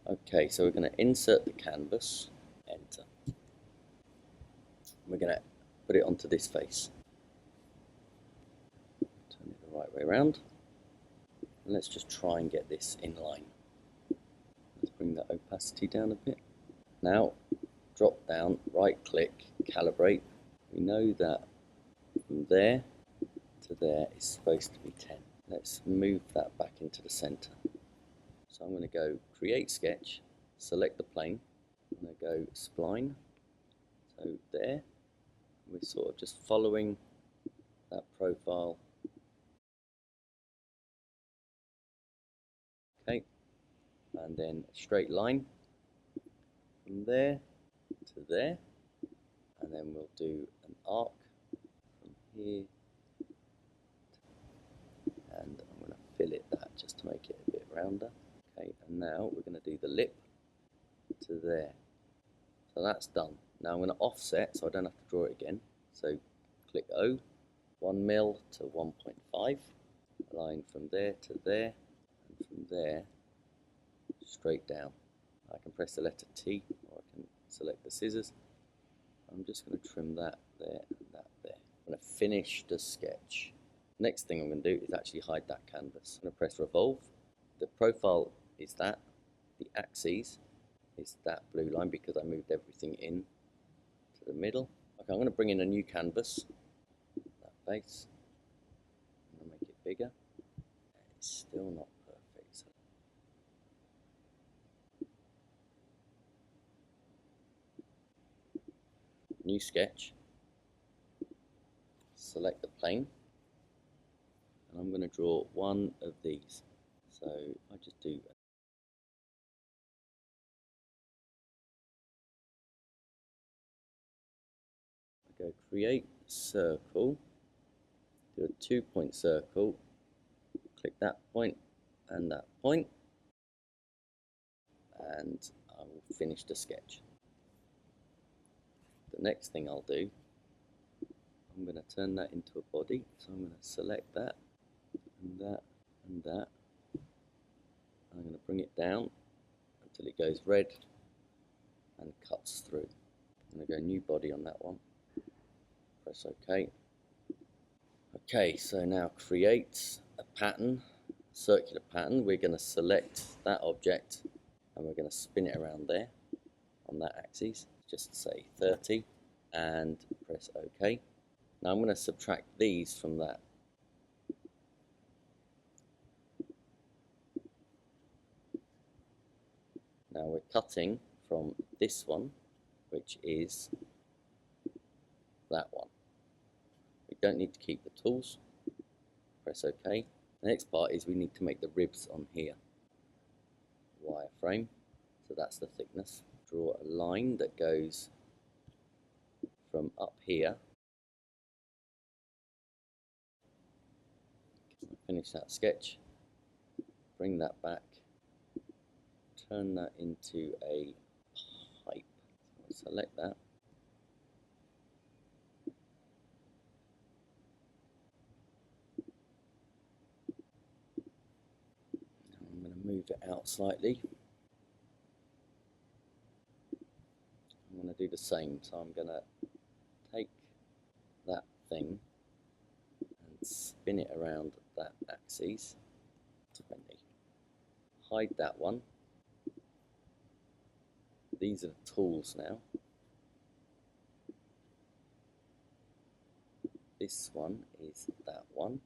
Okay, so we're going to insert the canvas, enter. We're going to put it onto this face. Turn it the right way around. And let's just try and get this in line. Let's bring the opacity down a bit. Now, drop down, right click, calibrate. We know that from there to there is supposed to be 10. Let's move that back into the center. So I'm going to go create sketch, select the plane. I'm going to go spline. So there, we're sort of just following that profile. Okay, and then a straight line from there to there, and then we'll do an arc from here, and I'm going to fillet that just to make it a bit rounder. Okay, and now we're going to do the lip to there. So that's done. Now I'm going to offset so I don't have to draw it again. So click O, 1 mil to 1.5, line from there to there, and from there straight down. I can press the letter T, or I can select the scissors. I'm just going to trim that there and that there. I'm going to finish the sketch. Next thing I'm going to do is actually hide that canvas. I'm going to press revolve. The profile is that. The axes is that blue line because I moved everything in to the middle. Okay, I'm going to bring in a new canvas. That face. I'm going to make it bigger. It's still not perfect. So new sketch. Select the plane. And I'm going to draw one of these. So I just do go create circle, do a 2-point circle, click that point and that point, and I will finish the sketch. The next thing I'll do, I'm going to turn that into a body, so I'm going to select that and that and that. I'm going to bring it down until it goes red and cuts through. I'm going to go new body on that one. Press OK. Okay, so now create a pattern, circular pattern. We're going to select that object and we're going to spin it around there on that axis. Just say 30 and press OK. Now I'm going to subtract these from that. Now we're cutting from this one, which is that one. We don't need to keep the tools. Press OK. The next part is we need to make the ribs on here. Wireframe. So that's the thickness. Draw a line that goes from up here. Finish that sketch. Bring that back. Turn that into a pipe. So select that. I'm going to move it out slightly. I'm going to do the same. So I'm going to take that thing and spin it around that axis. 20. Hide that one. These are the tools now. This one is that one.